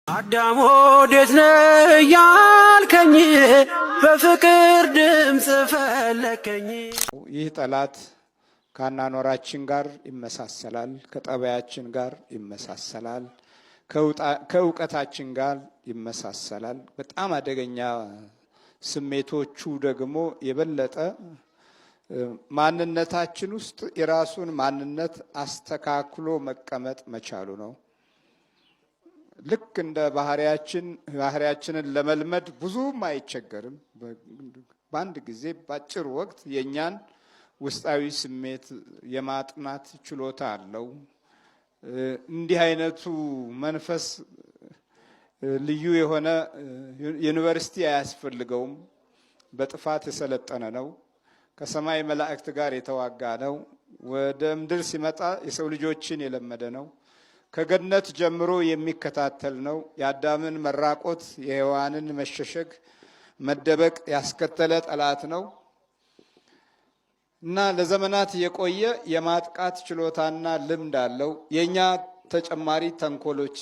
አዳም ወዴት ነህ ያልከኝ በፍቅር ድምጽ ፈለከኝ። ይህ ጠላት ከአኗኗራችን ጋር ይመሳሰላል፣ ከጠባያችን ጋር ይመሳሰላል፣ ከእውቀታችን ጋር ይመሳሰላል። በጣም አደገኛ ስሜቶቹ ደግሞ የበለጠ ማንነታችን ውስጥ የራሱን ማንነት አስተካክሎ መቀመጥ መቻሉ ነው። ልክ እንደ ባህሪያችንን ለመልመድ ብዙም አይቸገርም። በአንድ ጊዜ ባጭር ወቅት የኛን ውስጣዊ ስሜት የማጥናት ችሎታ አለው። እንዲህ አይነቱ መንፈስ ልዩ የሆነ ዩኒቨርሲቲ አያስፈልገውም። በጥፋት የሰለጠነ ነው። ከሰማይ መላእክት ጋር የተዋጋ ነው። ወደ ምድር ሲመጣ የሰው ልጆችን የለመደ ነው። ከገነት ጀምሮ የሚከታተል ነው። የአዳምን መራቆት፣ የሔዋንን መሸሸግ፣ መደበቅ ያስከተለ ጠላት ነው እና ለዘመናት የቆየ የማጥቃት ችሎታና ልምድ አለው። የኛ ተጨማሪ ተንኮሎች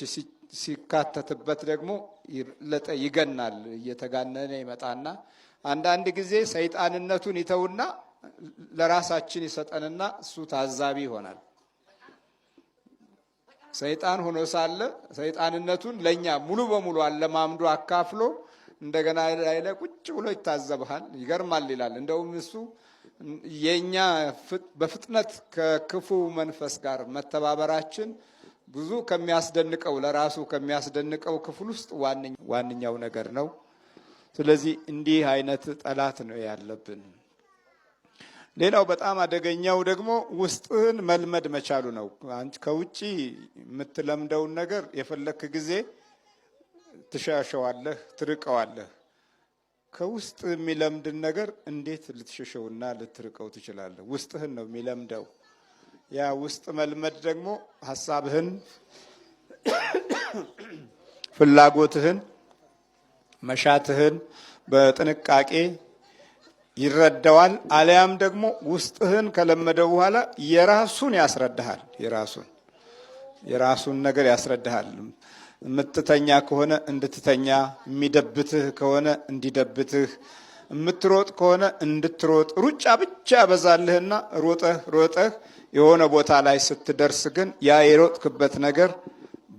ሲካተትበት ደግሞ ይገናል፣ እየተጋነነ ይመጣና አንዳንድ ጊዜ ሰይጣንነቱን ይተውና ለራሳችን ይሰጠንና እሱ ታዛቢ ይሆናል። ሰይጣን ሆኖ ሳለ ሰይጣንነቱን ለኛ ሙሉ በሙሉ አለማምዶ አካፍሎ እንደገና ላይ ቁጭ ብሎ ይታዘብሃል። ይገርማል ይላል። እንደውም እሱ የኛ በፍጥነት ከክፉ መንፈስ ጋር መተባበራችን ብዙ ከሚያስደንቀው ለራሱ ከሚያስደንቀው ክፍል ውስጥ ዋነኛው ነገር ነው። ስለዚህ እንዲህ አይነት ጠላት ነው ያለብን። ሌላው በጣም አደገኛው ደግሞ ውስጥህን መልመድ መቻሉ ነው። ከውጪ የምትለምደውን ነገር የፈለክ ጊዜ ትሻሸዋለህ፣ ትርቀዋለህ። ከውስጥ የሚለምድን ነገር እንዴት ልትሸሸውና ልትርቀው ትችላለህ? ውስጥህን ነው የሚለምደው። ያ ውስጥ መልመድ ደግሞ ሀሳብህን፣ ፍላጎትህን፣ መሻትህን በጥንቃቄ ይረዳዋል። አለያም ደግሞ ውስጥህን ከለመደው በኋላ የራሱን ያስረዳሃል። የራሱን ነገር ያስረዳሃል። የምትተኛ ከሆነ እንድትተኛ፣ የሚደብትህ ከሆነ እንዲደብትህ፣ የምትሮጥ ከሆነ እንድትሮጥ። ሩጫ ብቻ ያበዛልህና ሮጠህ የሆነ ቦታ ላይ ስትደርስ ግን ያ የሮጥክበት ነገር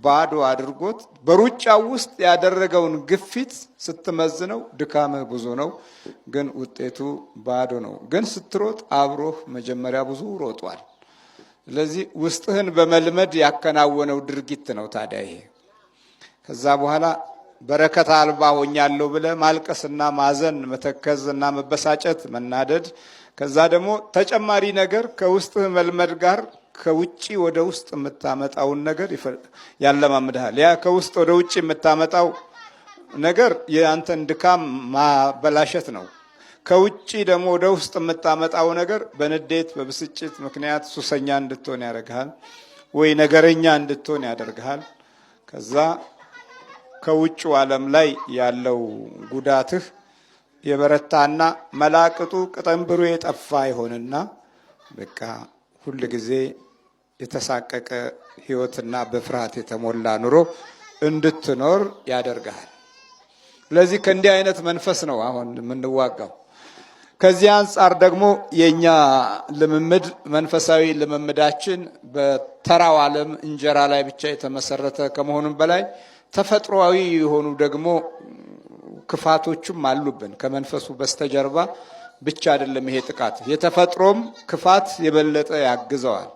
ባዶ አድርጎት በሩጫው ውስጥ ያደረገውን ግፊት ስትመዝነው ድካምህ ብዙ ነው፣ ግን ውጤቱ ባዶ ነው። ግን ስትሮጥ አብሮህ መጀመሪያ ብዙ ሮጧል። ስለዚህ ውስጥህን በመልመድ ያከናወነው ድርጊት ነው ታዲያ ይሄ። ከዛ በኋላ በረከት አልባ ሆኛለሁ ብለህ ማልቀስና ማዘን፣ መተከዝና መበሳጨት፣ መናደድ፣ ከዛ ደግሞ ተጨማሪ ነገር ከውስጥህ መልመድ ጋር ከውጪ ወደ ውስጥ የምታመጣውን ነገር ያለማምድሃል። ያ ከውስጥ ወደ ውጪ የምታመጣው ነገር የአንተን ድካም ማበላሸት ነው። ከውጪ ደግሞ ወደ ውስጥ የምታመጣው ነገር በንዴት በብስጭት ምክንያት ሱሰኛ እንድትሆን ያደርግሃል፣ ወይ ነገረኛ እንድትሆን ያደርግሃል። ከዛ ከውጭው ዓለም ላይ ያለው ጉዳትህ የበረታና መላቅጡ ቅጠንብሩ የጠፋ ይሆንና በቃ ሁል ጊዜ የተሳቀቀ ህይወትና በፍርሃት የተሞላ ኑሮ እንድትኖር ያደርጋል። ስለዚህ ከእንዲህ አይነት መንፈስ ነው አሁን የምንዋጋው። ከዚህ አንጻር ደግሞ የኛ ልምምድ መንፈሳዊ ልምምዳችን በተራው ዓለም እንጀራ ላይ ብቻ የተመሰረተ ከመሆኑም በላይ ተፈጥሯዊ የሆኑ ደግሞ ክፋቶችም አሉብን። ከመንፈሱ በስተጀርባ ብቻ አይደለም ይሄ ጥቃት፣ የተፈጥሮም ክፋት የበለጠ ያግዘዋል።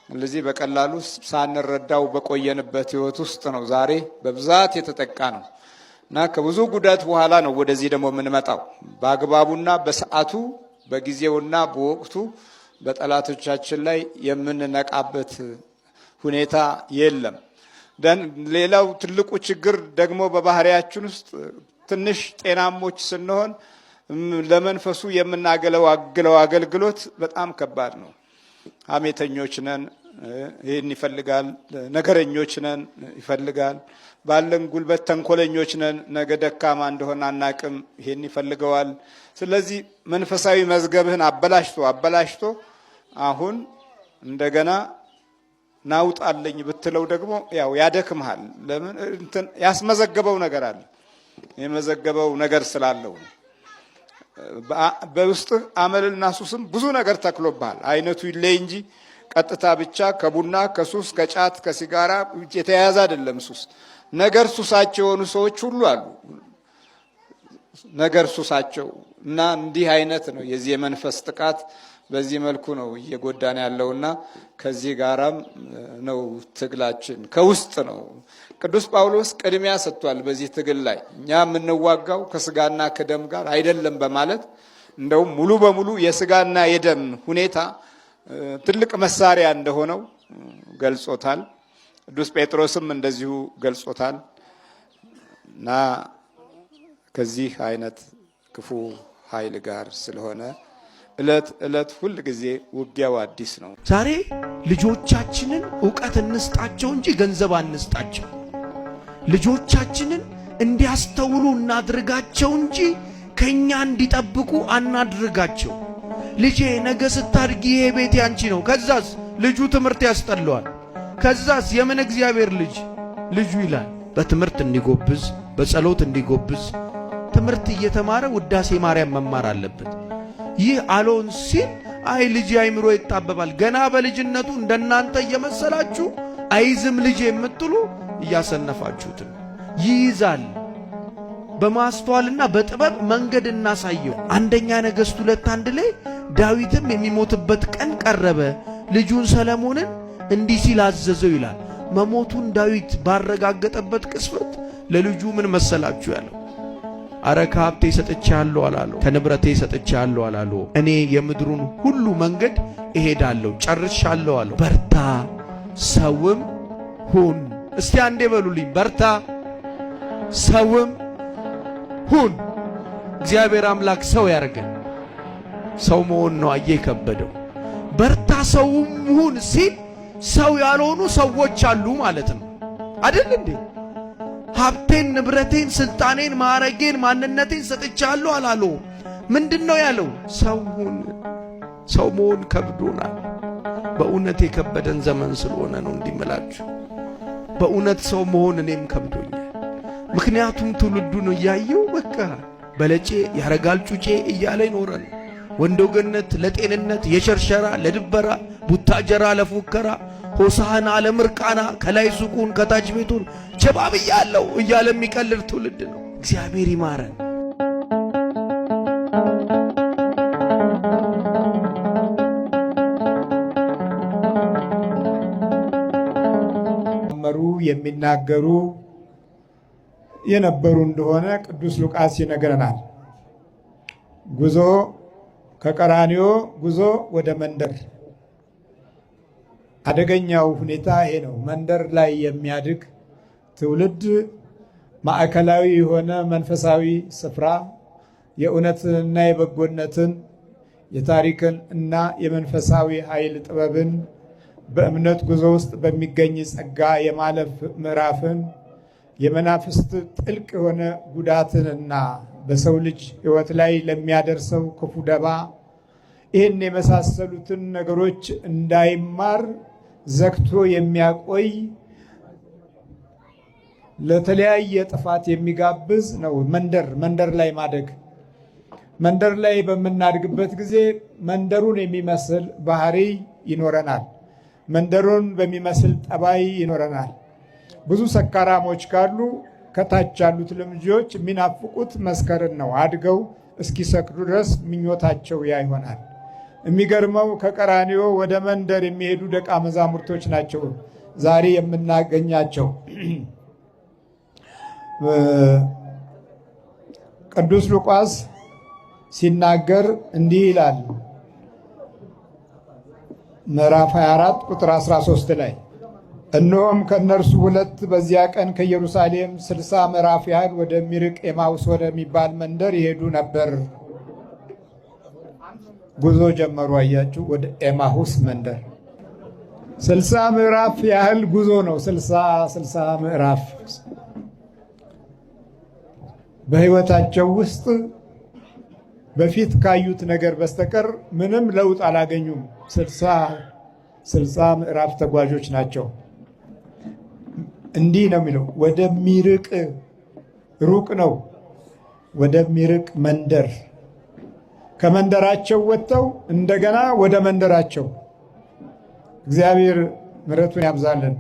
ስለዚህ በቀላሉ ሳንረዳው በቆየንበት ህይወት ውስጥ ነው ዛሬ በብዛት የተጠቃ ነው እና ከብዙ ጉዳት በኋላ ነው ወደዚህ ደግሞ የምንመጣው። በአግባቡና በሰዓቱ በጊዜውና በወቅቱ በጠላቶቻችን ላይ የምንነቃበት ሁኔታ የለም። ሌላው ትልቁ ችግር ደግሞ በባህሪያችን ውስጥ ትንሽ ጤናሞች ስንሆን ለመንፈሱ የምናገለግለው አገልግሎት በጣም ከባድ ነው። ሐሜተኞች ነን፣ ይህን ይፈልጋል። ነገረኞች ነን፣ ይፈልጋል። ባለን ጉልበት ተንኮለኞች ነን፣ ነገ ደካማ እንደሆነ አናቅም፣ ይህን ይፈልገዋል። ስለዚህ መንፈሳዊ መዝገብህን አበላሽቶ አሁን እንደገና ናውጣለኝ ብትለው ደግሞ ያው ያደክምሃል። ለምን እንትን ያስመዘገበው ነገር አለ። የመዘገበው ነገር ስላለው በውስጥ አመልና ሱስም ብዙ ነገር ተክሎብሃል። አይነቱ ይለይ እንጂ ቀጥታ ብቻ ከቡና ከሱስ ከጫት ከሲጋራ የተያያዘ አይደለም። ሱስ ነገር ሱሳቸው የሆኑ ሰዎች ሁሉ አሉ። ነገር ሱሳቸው እና እንዲህ አይነት ነው የዚህ የመንፈስ ጥቃት። በዚህ መልኩ ነው እየጎዳን ያለውና ከዚህ ጋራም ነው ትግላችን ከውስጥ ነው። ቅዱስ ጳውሎስ ቅድሚያ ሰጥቷል በዚህ ትግል ላይ እኛ የምንዋጋው ከስጋና ከደም ጋር አይደለም በማለት እንደውም ሙሉ በሙሉ የስጋና የደም ሁኔታ ትልቅ መሳሪያ እንደሆነው ገልጾታል። ቅዱስ ጴጥሮስም እንደዚሁ ገልጾታል። እና ከዚህ አይነት ክፉ ኃይል ጋር ስለሆነ እለት ሁል ጊዜ ውጊያው አዲስ ነው። ዛሬ ልጆቻችንን ዕውቀት እንስጣቸው እንጂ ገንዘብ አንስጣቸው። ልጆቻችንን እንዲያስተውሉ እናድርጋቸው እንጂ ከኛ እንዲጠብቁ አናድርጋቸው። ልጄ ነገ ስታድጊ ይሄ ቤት ያንቺ ነው። ከዛስ ልጁ ትምህርት ያስጠለዋል። ከዛስ የምን እግዚአብሔር ልጁ ይላል። በትምህርት እንዲጎብዝ፣ በጸሎት እንዲጎብዝ ትምህርት እየተማረ ውዳሴ ማርያም መማር አለበት። ይህ አሎን ሲል አይ ልጅ አይምሮ ይጣበባል። ገና በልጅነቱ እንደናንተ እየመሰላችሁ አይዝም ልጅ የምትሉ እያሰነፋችሁት ይይዛል። በማስተዋልና በጥበብ መንገድ እናሳየው። አንደኛ ነገሥት 2:1 ላይ ዳዊትም የሚሞትበት ቀን ቀረበ፣ ልጁን ሰለሞንን እንዲህ ሲል አዘዘው ይላል። መሞቱን ዳዊት ባረጋገጠበት ቅጽበት ለልጁ ምን መሰላችሁ ያለው? አረ ከሀብቴ ሰጥቻለሁ አላለው፣ ከንብረቴ ሰጥቻለሁ አላለው። እኔ የምድሩን ሁሉ መንገድ እሄዳለሁ ጨርሻለሁ አለው። በርታ ሰውም ሁን። እስቲ አንዴ በሉልኝ፣ በርታ ሰውም ሁን። እግዚአብሔር አምላክ ሰው ያርገን። ሰው መሆን ነው አየ ከበደው። በርታ ሰውም ሁን ሲል ሰው ያልሆኑ ሰዎች አሉ ማለት ነው አይደል እንዴ? ሀብቴን፣ ንብረቴን፣ ስልጣኔን፣ ማዕረጌን፣ ማንነቴን ሰጥቻለሁ አላለው። ምንድነው ያለው? ሰው ሁን። ሰው መሆን ከብዶናል። በእውነት የከበደን ዘመን ስለሆነ ነው እንዲምላችሁ። በእውነት ሰው መሆን እኔም ከብዶኛል። ምክንያቱም ትውልዱን እያየው በቃ በለጬ ያረጋል ጩጬ እያለ ይኖረ ነው። ወንዶ ገነት ለጤንነት የሸርሸራ ለድበራ ቡታጀራ ለፉከራ ሆሳዕና ለምርቃና ከላይ ሱቁን ከታች ቤቱን ቸባብ እያለው እያለ የሚቀልድ ትውልድ ነው። እግዚአብሔር ይማረን። የሚናገሩ የነበሩ እንደሆነ ቅዱስ ሉቃስ ይነግረናል። ጉዞ ከቀራንዮ ጉዞ ወደ መንደር። አደገኛው ሁኔታ ይሄ ነው። መንደር ላይ የሚያድግ ትውልድ ማዕከላዊ የሆነ መንፈሳዊ ስፍራ የእውነትንና የበጎነትን የታሪክን እና የመንፈሳዊ ኃይል ጥበብን በእምነት ጉዞ ውስጥ በሚገኝ ጸጋ የማለፍ ምዕራፍን የመናፍስት ጥልቅ የሆነ ጉዳትንና በሰው ልጅ ሕይወት ላይ ለሚያደርሰው ክፉ ደባ ይህን የመሳሰሉትን ነገሮች እንዳይማር ዘግቶ የሚያቆይ ለተለያየ ጥፋት የሚጋብዝ ነው። መንደር ላይ ማደግ። መንደር ላይ በምናድግበት ጊዜ መንደሩን የሚመስል ባህሪ ይኖረናል። መንደሩን በሚመስል ጠባይ ይኖረናል። ብዙ ሰካራሞች ካሉ ከታች ያሉት ልጆች የሚናፍቁት መስከርን ነው። አድገው እስኪሰክሩ ድረስ ምኞታቸው ያ ይሆናል። የሚገርመው ከቀራንዮ ወደ መንደር የሚሄዱ ደቀ መዛሙርቶች ናቸው ዛሬ የምናገኛቸው። ቅዱስ ሉቃስ ሲናገር እንዲህ ይላል። ምዕራፍ 24 ቁጥር 13 ላይ እነሆም ከእነርሱ ሁለት በዚያ ቀን ከኢየሩሳሌም 60 ምዕራፍ ያህል ወደሚርቅ ኤማሁስ ወደሚባል መንደር ይሄዱ ነበር። ጉዞ ጀመሩ። አያችሁ፣ ወደ ኤማሁስ መንደር 60 ምዕራፍ ያህል ጉዞ ነው። 60 ምዕራፍ በሕይወታቸው ውስጥ በፊት ካዩት ነገር በስተቀር ምንም ለውጥ አላገኙም። 60 ምዕራፍ ተጓዦች ናቸው። እንዲህ ነው የሚለው፣ ወደሚርቅ ሩቅ ነው ወደሚርቅ መንደር፣ ከመንደራቸው ወጥተው እንደገና ወደ መንደራቸው። እግዚአብሔር ምሕረቱን ያብዛልን።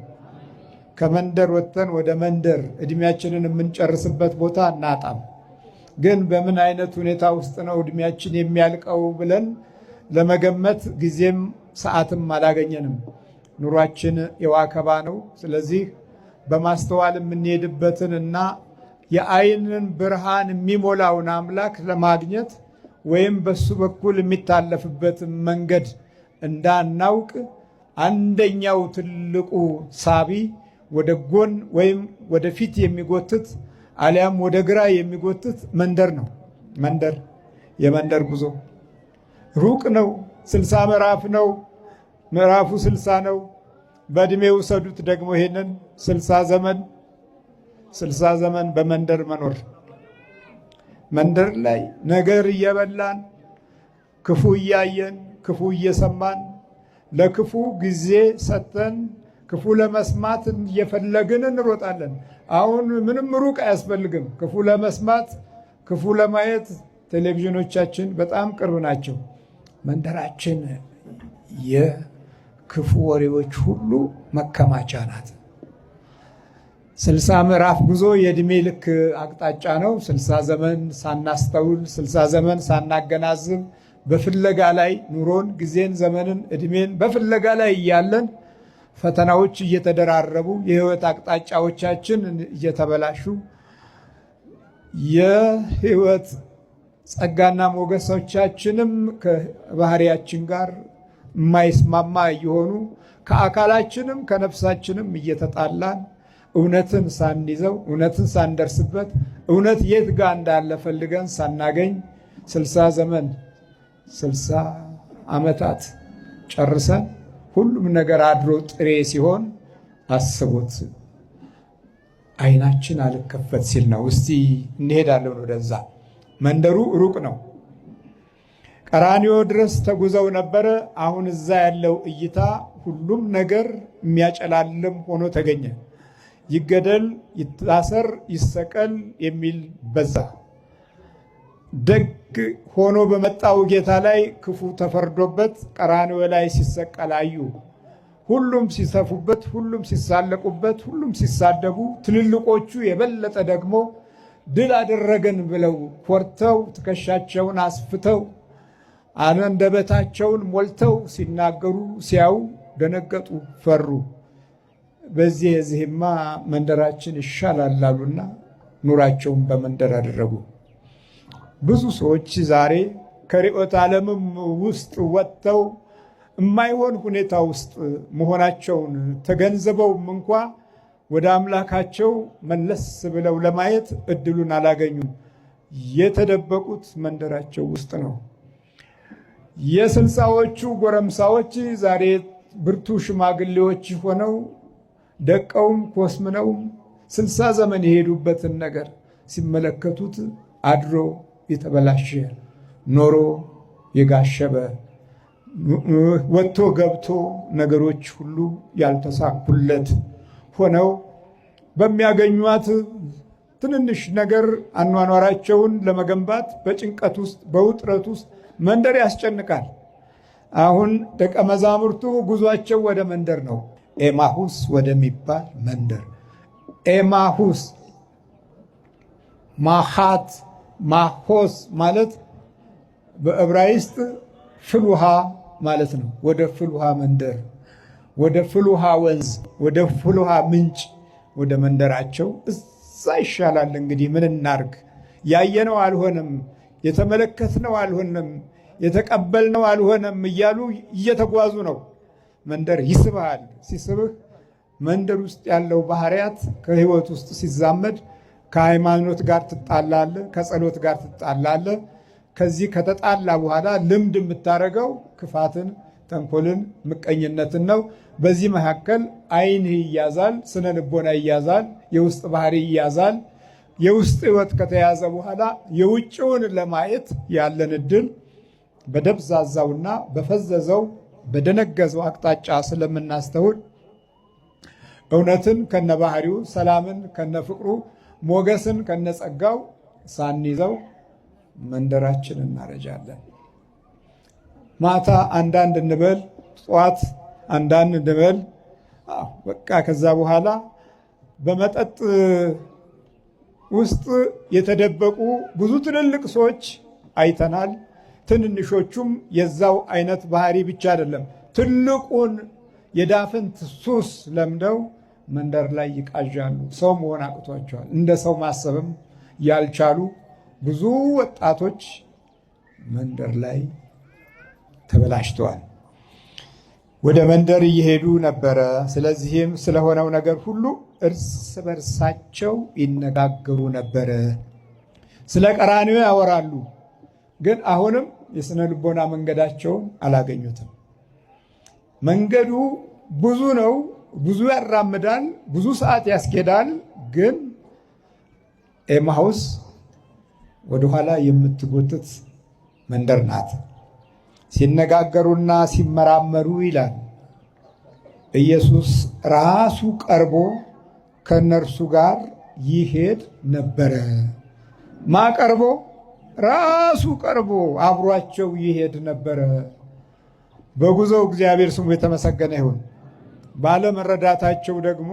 ከመንደር ወጥተን ወደ መንደር እድሜያችንን የምንጨርስበት ቦታ እናጣም። ግን በምን አይነት ሁኔታ ውስጥ ነው እድሜያችን የሚያልቀው ብለን ለመገመት ጊዜም ሰዓትም አላገኘንም። ኑሯችን የዋከባ ነው። ስለዚህ በማስተዋል የምንሄድበትን እና የዓይንን ብርሃን የሚሞላውን አምላክ ለማግኘት ወይም በሱ በኩል የሚታለፍበትን መንገድ እንዳናውቅ አንደኛው ትልቁ ሳቢ ወደ ጎን ወይም ወደ ፊት የሚጎትት አሊያም ወደ ግራ የሚጎትት መንደር ነው። መንደር የመንደር ጉዞ ሩቅ ነው። 60 ምዕራፍ ነው። ምዕራፉ 60 ነው። በዕድሜ ውሰዱት ደግሞ ይሄንን 60 ዘመን በመንደር መኖር። መንደር ላይ ነገር እየበላን ክፉ እያየን ክፉ እየሰማን ለክፉ ጊዜ ሰጥተን ክፉ ለመስማት እየፈለግን እንሮጣለን። አሁን ምንም ሩቅ አያስፈልግም። ክፉ ለመስማት ክፉ ለማየት ቴሌቪዥኖቻችን በጣም ቅርብ ናቸው። መንደራችን የክፉ ወሬዎች ሁሉ መከማቻ ናት። 60 ምዕራፍ ጉዞ የዕድሜ ልክ አቅጣጫ ነው። 60 ዘመን ሳናስተውል 60 ዘመን ሳናገናዝብ በፍለጋ ላይ ኑሮን፣ ጊዜን፣ ዘመንን፣ ዕድሜን በፍለጋ ላይ እያለን ፈተናዎች እየተደራረቡ የህይወት አቅጣጫዎቻችን እየተበላሹ የህይወት ጸጋና ሞገሶቻችንም ከባህሪያችን ጋር የማይስማማ እየሆኑ ከአካላችንም ከነፍሳችንም እየተጣላን እውነትን ሳንይዘው እውነትን ሳንደርስበት እውነት የት ጋር እንዳለ ፈልገን ሳናገኝ 60 ዘመን 60 ዓመታት ጨርሰን ሁሉም ነገር አድሮ ጥሬ ሲሆን አስቡት። አይናችን አልከፈት ሲል ነው። እስቲ እንሄዳለን ወደዛ። መንደሩ ሩቅ ነው። ቀራንዮ ድረስ ተጉዘው ነበረ። አሁን እዛ ያለው እይታ ሁሉም ነገር የሚያጨላልም ሆኖ ተገኘ። ይገደል፣ ይታሰር፣ ይሰቀል የሚል በዛ። ደግ ሆኖ በመጣው ጌታ ላይ ክፉ ተፈርዶበት ቀራንዮ ላይ ሲሰቀል አዩ። ሁሉም ሲሰፉበት፣ ሁሉም ሲሳለቁበት፣ ሁሉም ሲሳደቡ፣ ትልልቆቹ የበለጠ ደግሞ ድል አደረገን ብለው ኮርተው ትከሻቸውን አስፍተው አንደበታቸውን ሞልተው ሲናገሩ ሲያዩ ደነገጡ፣ ፈሩ። በዚህማ መንደራችን ይሻላል አሉና ኑራቸውን በመንደር አደረጉ። ብዙ ሰዎች ዛሬ ከርዕዮተ ዓለምም ውስጥ ወጥተው የማይሆን ሁኔታ ውስጥ መሆናቸውን ተገንዝበውም እንኳ ወደ አምላካቸው መለስ ብለው ለማየት እድሉን አላገኙም። የተደበቁት መንደራቸው ውስጥ ነው። የ60ዎቹ ጎረምሳዎች ዛሬ ብርቱ ሽማግሌዎች ሆነው ደቀውም ኮስምነውም 60 ዘመን የሄዱበትን ነገር ሲመለከቱት አድሮ የተበላሸ ኖሮ የጋሸበ ወጥቶ ገብቶ ነገሮች ሁሉ ያልተሳኩለት ሆነው በሚያገኟት ትንንሽ ነገር አኗኗራቸውን ለመገንባት በጭንቀት ውስጥ በውጥረት ውስጥ መንደር ያስጨንቃል። አሁን ደቀ መዛሙርቱ ጉዟቸው ወደ መንደር ነው። ኤማሁስ ወደሚባል መንደር። ኤማሁስ ማሃት ማሆስ ማለት በዕብራይስጥ ፍልውሃ ማለት ነው። ወደ ፍልውሃ መንደር፣ ወደ ፍልውሃ ወንዝ፣ ወደ ፍልውሃ ምንጭ፣ ወደ መንደራቸው። እዛ ይሻላል። እንግዲህ ምን እናርግ? ያየነው አልሆነም፣ የተመለከትነው አልሆነም፣ የተቀበልነው አልሆነም እያሉ እየተጓዙ ነው። መንደር ይስብሃል። ሲስብህ መንደር ውስጥ ያለው ባህሪያት ከህይወት ውስጥ ሲዛመድ ከሃይማኖት ጋር ትጣላለህ፣ ከጸሎት ጋር ትጣላለህ። ከዚህ ከተጣላ በኋላ ልምድ የምታደርገው ክፋትን፣ ተንኮልን፣ ምቀኝነትን ነው። በዚህ መካከል ዓይንህ ይያዛል፣ ስነ ልቦና ይያዛል፣ የውስጥ ባህሪ ይያዛል። የውስጥ ህይወት ከተያዘ በኋላ የውጭውን ለማየት ያለን እድል በደብዛዛውና በፈዘዘው በደነገዘው አቅጣጫ ስለምናስተውል እውነትን ከነባህሪው፣ ሰላምን ከነፍቅሩ፣ ሞገስን ከነጸጋው ሳንይዘው መንደራችን እናረጃለን። ማታ አንዳንድ እንበል፣ ጠዋት አንዳንድ እንበል፣ በቃ ከዛ በኋላ በመጠጥ ውስጥ የተደበቁ ብዙ ትልልቅ ሰዎች አይተናል። ትንንሾቹም የዛው አይነት ባህሪ ብቻ አይደለም፣ ትልቁን የዳፍንት ሱስ ለምደው መንደር ላይ ይቃዣሉ። ሰው መሆን አቅቷቸዋል። እንደ ሰው ማሰብም ያልቻሉ ብዙ ወጣቶች መንደር ላይ ተበላሽተዋል። ወደ መንደር እየሄዱ ነበረ። ስለዚህም ስለሆነው ነገር ሁሉ እርስ በርሳቸው ይነጋገሩ ነበረ። ስለ ቀራንዮ ያወራሉ፣ ግን አሁንም የስነ ልቦና መንገዳቸውን አላገኙትም። መንገዱ ብዙ ነው፣ ብዙ ያራምዳል፣ ብዙ ሰዓት ያስኬዳል። ግን ኤማሁስ ወደኋላ የምትጎትት መንደር ናት። ሲነጋገሩና ሲመራመሩ ይላል ኢየሱስ ራሱ ቀርቦ ከነርሱ ጋር ይሄድ ነበረ። ማቀርቦ ራሱ ቀርቦ አብሯቸው ይሄድ ነበረ። በጉዞው እግዚአብሔር ስሙ የተመሰገነ ይሁን። ባለመረዳታቸው ደግሞ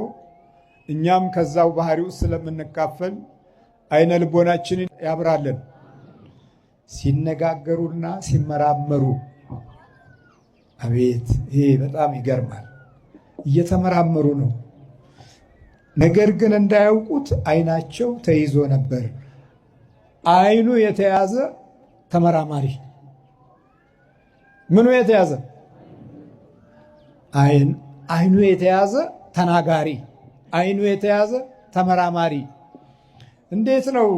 እኛም ከዛው ባህሪው ስለምንካፈል አይነ ልቦናችንን ያብራለን። ሲነጋገሩና ሲመራመሩ፣ አቤት ይሄ በጣም ይገርማል። እየተመራመሩ ነው። ነገር ግን እንዳያውቁት አይናቸው ተይዞ ነበር። አይኑ የተያዘ ተመራማሪ፣ ምኑ የተያዘ? አይኑ የተያዘ ተናጋሪ፣ አይኑ የተያዘ ተመራማሪ። እንዴት ነው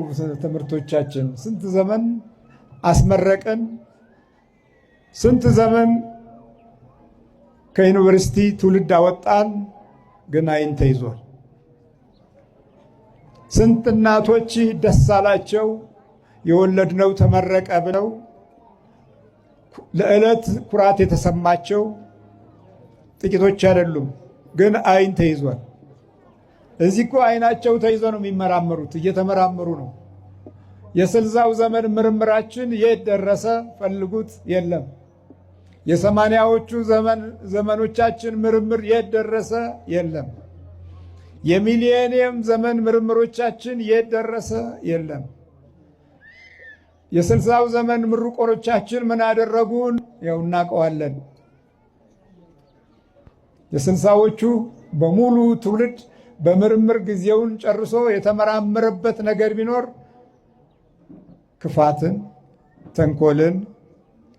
ትምህርቶቻችን? ስንት ዘመን አስመረቅን፣ ስንት ዘመን ከዩኒቨርሲቲ ትውልድ አወጣን፣ ግን አይን ተይዟል። ስንት እናቶች ደስ አላቸው የወለድነው ተመረቀ ብለው ለዕለት ኩራት የተሰማቸው ጥቂቶች አይደሉም፣ ግን አይን ተይዟል። እዚህ እኮ አይናቸው ተይዞ ነው የሚመራመሩት፣ እየተመራመሩ ነው። የስልሳው ዘመን ምርምራችን የት ደረሰ? ፈልጉት፣ የለም። የሰማንያዎቹ ዘመኖቻችን ምርምር የት ደረሰ? የለም። የሚሊኒየም ዘመን ምርምሮቻችን የት ደረሰ? የለም። የስልሳው ዘመን ምሩቆሮቻችን ምን አደረጉን? ያው እናውቀዋለን። የስልሳዎቹ በሙሉ ትውልድ በምርምር ጊዜውን ጨርሶ የተመራመረበት ነገር ቢኖር ክፋትን፣ ተንኮልን፣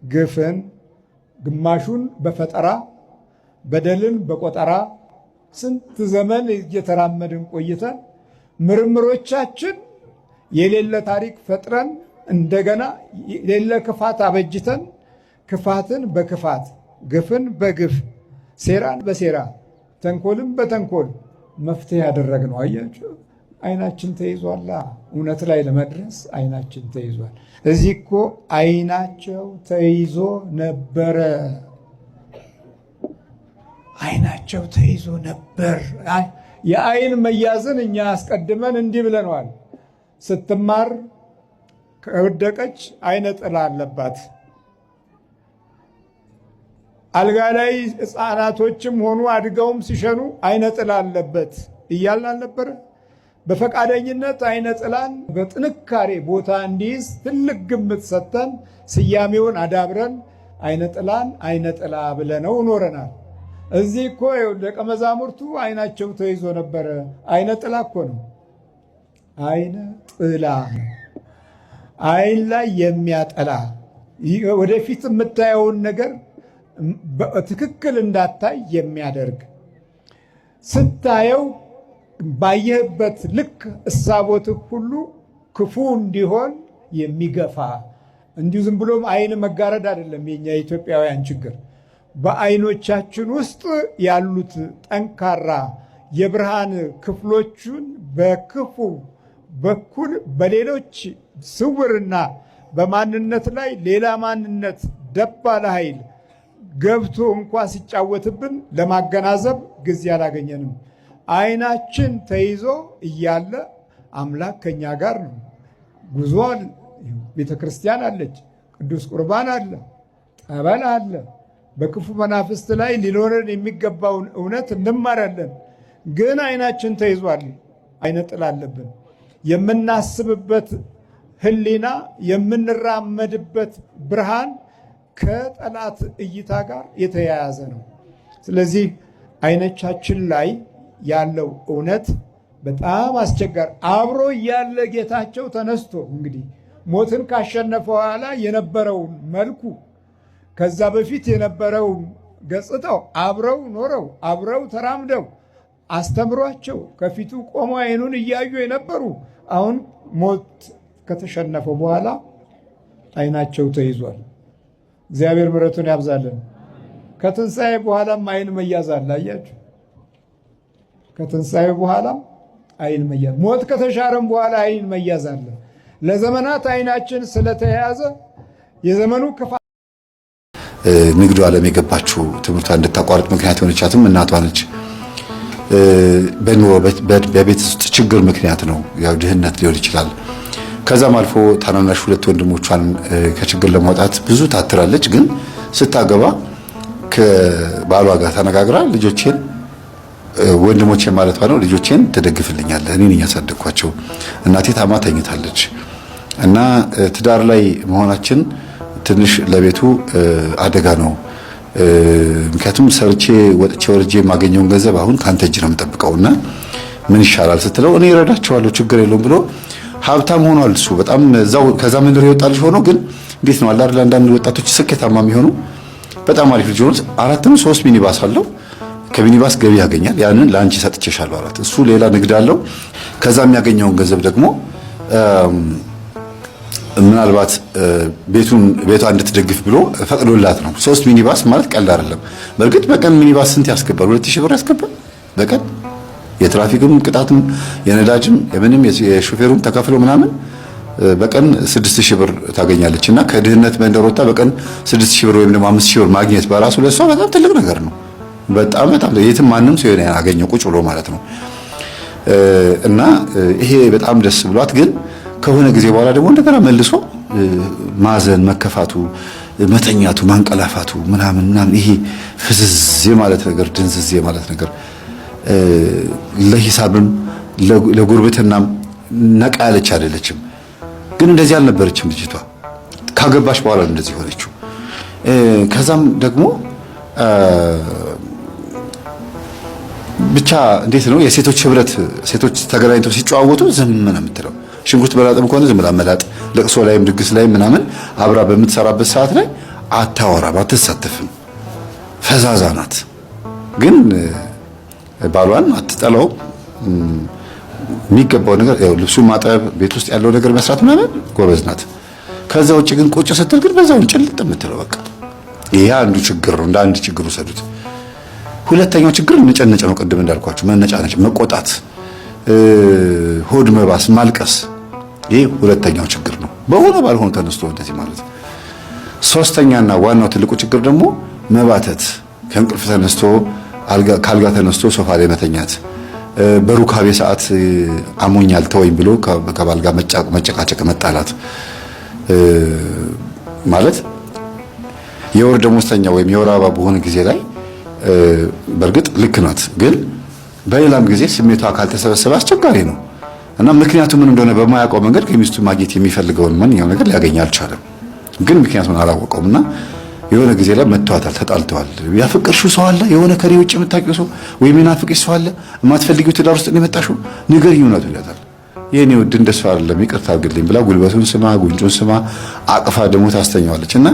ግፍን፣ ግማሹን በፈጠራ በደልን በቆጠራ ስንት ዘመን እየተራመድን ቆይተን ምርምሮቻችን የሌለ ታሪክ ፈጥረን እንደገና የሌለ ክፋት አበጅተን ክፋትን በክፋት ግፍን በግፍ ሴራን በሴራ ተንኮልን በተንኮል መፍትሄ ያደረግነው። አያችሁ፣ አይናችን ተይዟላ። እውነት ላይ ለመድረስ አይናችን ተይዟል። እዚህ እኮ አይናቸው ተይዞ ነበረ። አይናቸው ተይዞ ነበር። የአይን መያዝን እኛ አስቀድመን እንዲህ ብለነዋል። ስትማር ከወደቀች አይነ ጥላ አለባት። አልጋ ላይ ሕፃናቶችም ሆኑ አድገውም ሲሸኑ አይነ ጥላ አለበት እያልን አልነበረ? በፈቃደኝነት አይነ ጥላን በጥንካሬ ቦታ እንዲይዝ ትልቅ ግምት ሰጥተን ስያሜውን አዳብረን አይነ ጥላን አይነ ጥላ ብለነው ኖረናል። እዚህ እኮ ደቀ መዛሙርቱ አይናቸው ተይዞ ነበረ። አይነ ጥላ እኮ ነው። አይነ ጥላ አይን ላይ የሚያጠላ ወደፊት የምታየውን ነገር በትክክል እንዳታይ የሚያደርግ ስታየው ባየህበት ልክ እሳቦትህ ሁሉ ክፉ እንዲሆን የሚገፋ እንዲሁ ዝም ብሎም አይን መጋረድ አይደለም። የኛ የኢትዮጵያውያን ችግር በአይኖቻችን ውስጥ ያሉት ጠንካራ የብርሃን ክፍሎቹን በክፉ በኩል በሌሎች ስውርና በማንነት ላይ ሌላ ማንነት ደባለ ኃይል ገብቶ እንኳን ሲጫወትብን ለማገናዘብ ጊዜ አላገኘንም። አይናችን ተይዞ እያለ አምላክ ከኛ ጋር ነው። ጉዞ አለ፣ ቤተ ክርስቲያን አለች፣ ቅዱስ ቁርባን አለ፣ ጠበል አለ። በክፉ መናፍስት ላይ ሊኖረን የሚገባውን እውነት እንማራለን። ግን አይናችን ተይዟል። አይነ ጥላ አለብን። የምናስብበት ህሊና፣ የምንራመድበት ብርሃን ከጠላት እይታ ጋር የተያያዘ ነው። ስለዚህ አይኖቻችን ላይ ያለው እውነት በጣም አስቸጋሪ። አብሮ ያለ ጌታቸው ተነስቶ እንግዲህ ሞትን ካሸነፈ በኋላ የነበረውን መልኩ ከዛ በፊት የነበረውን ገጽታው አብረው ኖረው አብረው ተራምደው አስተምሯቸው ከፊቱ ቆሞ አይኑን እያዩ የነበሩ አሁን ሞት ከተሸነፈ በኋላ አይናቸው ተይዟል። እግዚአብሔር ምሕረቱን ያብዛልን። ከትንሣኤ በኋላም አይን መያዝ አለ። አያችሁ፣ ከትንሣኤ በኋላም አይን መያዝ፣ ሞት ከተሻረም በኋላ አይን መያዝ አለ። ለዘመናት አይናችን ስለተያያዘ የዘመኑ ክፋ ንግዱ ዓለም የገባችው ትምህርቷ እንድታቋርጥ ምክንያት የሆነቻትም እናቷ ነች። በኑሮ በቤት ውስጥ ችግር ምክንያት ነው። ያው ድህነት ሊሆን ይችላል። ከዛም አልፎ ታናናሽ ሁለት ወንድሞቿን ከችግር ለማውጣት ብዙ ታትራለች። ግን ስታገባ ከባሏ ጋር ተነጋግራ ልጆቼን ወንድሞቼን ማለት ነው ልጆቼን ትደግፍልኛለህ፣ እኔ ነኝ ያሳደግኳቸው፣ እናቴ ታማ ተኝታለች እና ትዳር ላይ መሆናችን ትንሽ ለቤቱ አደጋ ነው። ምክንያቱም ሰርቼ ወጥቼ ወርጄ የማገኘውን ገንዘብ አሁን ካንተ እጅ ነው የምጠብቀውና ምን ይሻላል ስትለው እኔ እረዳቸዋለሁ ችግር የለውም ብሎ ሀብታም ሆኗል። እሱ በጣም እዛው ከዛ መንደር የወጣልሽ ሆኖ ግን እንዴት ነው አለ አይደል አንዳንድ ወጣቶች ስኬታማ የሚሆኑ በጣም አሪፍ ልጅ ሆኖ 4-3 ሚኒባስ አለው። ከሚኒባስ ገቢ ያገኛል። ያንን ለአንቺ ሰጥቼሻለሁ አላት። እሱ ሌላ ንግድ አለው። ከዛ የሚያገኘውን ገንዘብ ደግሞ ምናልባት ቤቷ እንድትደግፍ ብሎ ፈቅዶላት ነው። 3 ሚኒባስ ማለት ቀላል አይደለም። በእርግጥ በቀን ሚኒባስ ስንት ያስገባል? 2000 ብር ያስገባል በቀን። የትራፊክም ቅጣትም የነዳጅም የምንም የሾፌሩም ተከፍሎ ምናምን በቀን 6000 ብር ታገኛለች። እና ከድህነት መንደር ወጣ በቀን 6000 ብር ወይም ደግሞ 5000 ብር ማግኘት በራሱ ለሷ በጣም ትልቅ ነገር ነው። በጣም የትም ማንም ሰው ያገኘው ቁጭ ብሎ ማለት ነው። እና ይሄ በጣም ደስ ብሏት ግን ከሆነ ጊዜ በኋላ ደግሞ እንደገና መልሶ ማዘን፣ መከፋቱ፣ መተኛቱ፣ ማንቀላፋቱ ምናምን ይሄ ፍዝዝ ማለት ነገር ድንዝዝ ማለት ነገር ለሂሳብም ለጉርብትናም ነቃ ያለች አይደለችም። ግን እንደዚህ አልነበረችም ልጅቷ። ካገባች በኋላ እንደዚህ ሆነችው። ከዛም ደግሞ ብቻ እንዴት ነው የሴቶች ህብረት፣ ሴቶች ተገናኝተው ሲጨዋወቱ ዝም ነው የምትለው። ሽንኩርት በላጥም ከሆነ ዝም ብላ መላጥ፣ ለቅሶ ላይም ድግስ ላይም ምናምን አብራ በምትሰራበት ሰዓት ላይ አታወራም፣ አትሳተፍም፣ ፈዛዛ ናት። ግን ባሏን አትጠላው። የሚገባው ነገር ያው ልብሱን ማጠብ፣ ቤት ውስጥ ያለው ነገር መስራት ምናምን ጎበዝ ናት። ከዛ ውጭ ግን ቁጭ ስትል ግን በዛው ጭልጥ የምትለው በቃ ይሄ አንዱ ችግር ነው። እንደ አንድ ችግር ወሰዱት። ሁለተኛው ችግር ነጨነጨ ነው። ቅድም እንዳልኳችሁ መነጫነጭ፣ መቆጣት፣ ሆድ መባስ፣ ማልቀስ ይሄ ሁለተኛው ችግር ነው። በሆነ ባልሆነ ተነስቶ እንደዚህ ማለት። ሶስተኛና ዋናው ትልቁ ችግር ደግሞ መባተት፣ ከእንቅልፍ ተነስቶ ካልጋ ተነስቶ ሶፋ ላይ መተኛት፣ በሩካቤ ሰዓት አሞኛል ተወኝ ብሎ ከባል ጋር መጨቃጨቅ፣ መጣላት ማለት የወር ደሞዝተኛ ወይም የወር አበባ በሆነ ጊዜ ላይ በእርግጥ ልክ ናት፣ ግን በሌላም ጊዜ ስሜቷ ካልተሰበሰበ አስቸጋሪ ነው እና ምክንያቱ ምን እንደሆነ በማያውቀው መንገድ ከሚስቱ ማግኘት የሚፈልገውን ማንኛውም ነገር ሊያገኝ አልቻለም። ግን ምክንያቱን አላወቀውምና የሆነ ጊዜ ላይ መተዋታል፣ ተጣልተዋል። ያፈቀርሽው ሰው አለ የሆነ ከኔ ውጭ የምታውቂው ሰው ወይም የናፍቅሽ ሰው አለ የማትፈልጊው ትዳር ውስጥ ነው የመጣሽው ንገሪኝ እውነቱን ይላታል። የኔ ውድ እንደሱ አይደለም ይቅርታ አድርግልኝ ብላ ጉልበቱን ስማ ጉንጩን ስማ አቅፋ ደግሞ ታስተኛዋለች። እና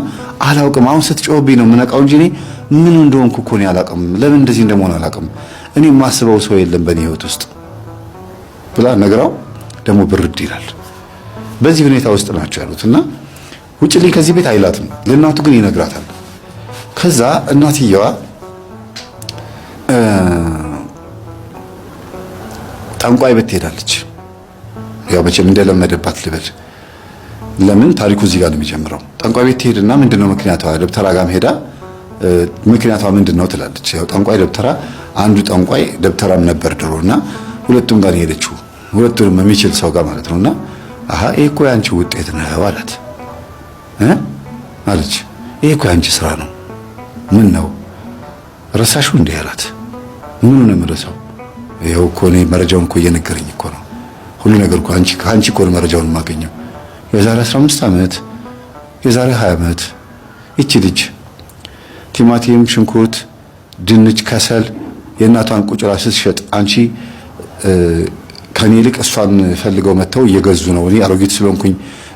አላውቅም አሁን ስትጮህብኝ ነው የምነቃው እንጂ እኔ ምን እንደሆንኩ እኮ ነው አላውቅም፣ ለምን እንደዚህ እንደሆነ አላውቅም፣ እኔ የማስበው ሰው የለም በእኔ ህይወት ውስጥ ብላ ነግራው ደግሞ ብርድ ይላል። በዚህ ሁኔታ ውስጥ ናቸው ያሉት እና ውጭልኝ ከዚህ ቤት አይላትም። ለእናቱ ግን ይነግራታል። ከዛ እናትየዋ ጠንቋይ ቤት ትሄዳለች። ያው መቼም እንደለመደባት ልበል። ለምን ታሪኩ እዚህ ጋር ነው የሚጀምረው። ጠንቋይ ቤት ትሄድና ምንድነው ምክንያቷ? ደብተራ ጋም ሄዳ ምክንያቷ ምንድነው ትላለች። ያው ጠንቋይ ደብተራ አንዱ ጠንቋይ ደብተራም ነበር ድሮና ሁለቱም ጋር ሄደችው ሁለቱንም የሚችል ሰው ጋር ማለት ነውና አሃ ይሄ እኮ ያንቺ ውጤት ነው አላት አለች። ይሄ እኮ ያንቺ ስራ ነው ምን ነው ረሳሹ እንዴ አላት። ምን ነው የምረሳው? ይሄው እኮ እኔ መረጃውን እኮ እየነገረኝ እኮ ነው ሁሉ ነገር እኮ አንቺ እኮ መረጃውን የማገኘው የዛሬ 15 ዓመት የዛሬ 20 ዓመት እቺ ልጅ ቲማቲም፣ ሽንኩርት፣ ድንች፣ ከሰል የእናቷን ቁጭራ ስትሸጥ አንቺ ከኔ ይልቅ እሷን ፈልገው መተው እየገዙ ነው። እኔ አሮጊት ስለሆንኩኝ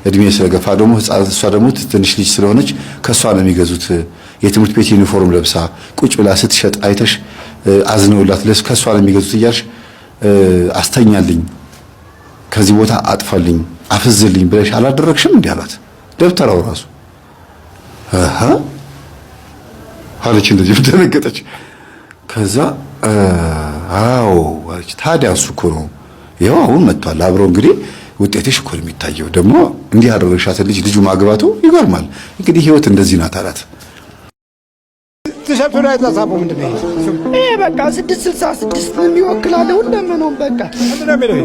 እድሜ ስለገፋ ደግሞ እሷ ደግሞ ትንሽ ልጅ ስለሆነች ከሷ ነው የሚገዙት። የትምህርት ቤት ዩኒፎርም ለብሳ ቁጭ ብላ ስትሸጥ አይተሽ አዝነውላት ከሷ ነው የሚገዙት እያልሽ አስተኛልኝ፣ ከዚህ ቦታ አጥፋልኝ፣ አፍዝልኝ ብለሽ አላደረግሽም እንዴ አላት። ደብተራው ራሱ አሃ አለች። እንደዚህ ደነገጠች። ከዛ አዎ አለች። ታዲያ እሱ እኮ ነው ይኸው አሁን መጥቷል አብሮ እንግዲህ ውጤትሽ እኮ ነው የሚታየው። ደግሞ እንዲህ አደረግሻት ልጁ ማግባቱ ይገርማል። እንግዲህ ህይወት እንደዚህ ናት አላት። ተሸፍራ የተጻፈው ምንድነው? ይሄ በቃ 666 ነው የሚወክላል ሁለመናው በቃ ምንድነው የሚለው?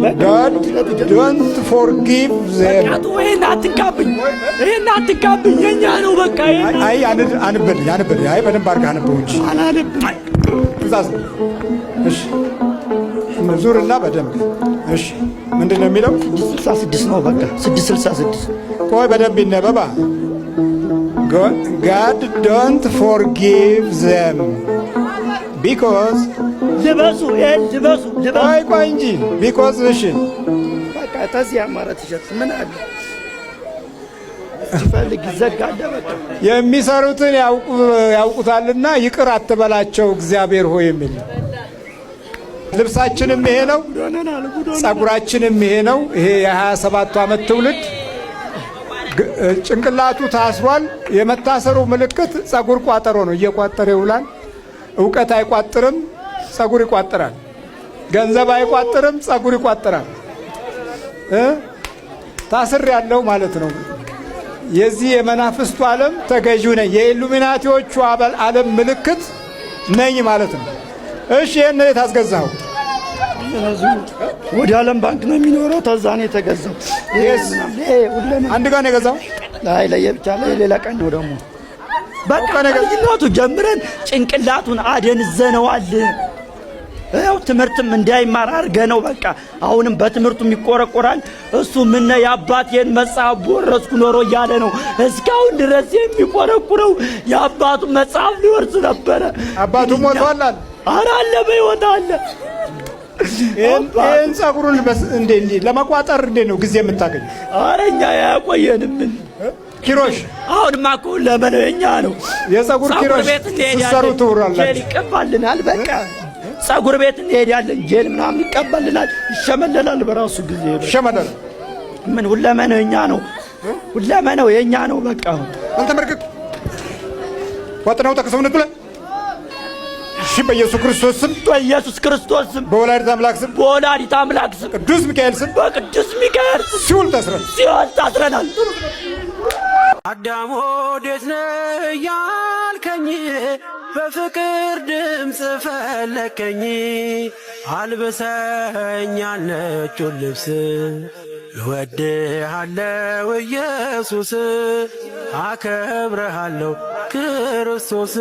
don't forgive them ይሄን አትጋብኝ የኛ ነው በቃ አይ አንበል አይ በደንብ አድርገህ አንበው እንጂ አላነብም። ትእዛዝ እሺ መዙርና በደንብ እሺ ምንድነው የሚለው? 666 ነው በቃ 666 ቆይ በደንብ ይነበባ God don't forgive them because ልበሱ ቆይ እንጂ because እሺ በቃ ተዚያ ማለት ይችላል። ምን አለ ሲፈልግ ይዘጋል። በቃ የሚሰሩትን ያውቁታልና ይቅር አትበላቸው እግዚአብሔር ሆይ የሚል ልብሳችንም ይሄ ነው፣ ጸጉራችንም ይሄ ነው። ይሄ የ27 ዓመት ትውልድ ጭንቅላቱ ታስሯል። የመታሰሩ ምልክት ጸጉር ቋጠሮ ነው። እየቋጠረ ይውላል። ዕውቀት አይቋጥርም፣ ጸጉር ይቋጥራል። ገንዘብ አይቋጥርም፣ ጸጉር ይቋጥራል። ታስር ያለው ማለት ነው። የዚህ የመናፍስቱ ዓለም ተገዢው ነኝ፣ የኢሉሚናቲዎቹ ዓለም ምልክት ነኝ ማለት ነው። እሺ ይሄን ነው የታስገዛው። ወደ ዓለም ባንክ ነው የሚኖረው። ተዛ ነው የተገዛው። አንድ ጋር ነው የገዛው። ላይ ለየብቻ ላይ ሌላ ቀን ነው ደግሞ በቃ ከልጅነቱ ጀምረን ጭንቅላቱን አደንዘነዋል። ያው ትምህርትም እንዳይማር አድርገነው በቃ አሁንም በትምህርቱም ይቆረቆራል። እሱ ምን የአባቴን መጽሐፍ ወረስኩ ኖሮ እያለ ነው እስካሁን ድረስ የሚቆረቁረው። የአባቱ መጽሐፍ ሊወርስ ነበረ። አባቱ ሞቷል። ኧረ አለ በሕይወት አለ። ይሄን ጸጉሩን እንዴ ለመቋጠር እንዴ ነው ጊዜ የምታገኝ? ኧረ እኛ ያቆየንም ኪሮሽ አሁንማ እኮ ለመነኛ ነው የጸጉር ኪሮሽ ሲሰሩ ትውራላችሁ። ይቀባልናል በቃ ጸጉር ቤት እንሄዳለን። ጄል ምናምን ይቀበልናል፣ ይሸመለላል። በራሱ ጊዜ ይሸመለላል። ምን ሁለመናው የኛ ነው፣ ሁለመናው የኛ ነው። በቃ አንተ መርቅቅ ወጥነው ተከሰውነት ብለ እሺ፣ በኢየሱስ ክርስቶስ ስም፣ በኢየሱስ ክርስቶስ ስም፣ በወላዲተ አምላክ ስም፣ በወላዲተ አምላክ ስም፣ ቅዱስ ሚካኤል ስም፣ በቅዱስ ሚካኤል ስም ሲውል ታስረናል። አዳም ወዴት ነህ ያልከኝ በፍቅር ድምፅ ፈለከኝ። አልብሰኝ ነጩን ልብስ እወድሃለሁ ኢየሱስ፣ አከብረሃለሁ ክርስቶስ።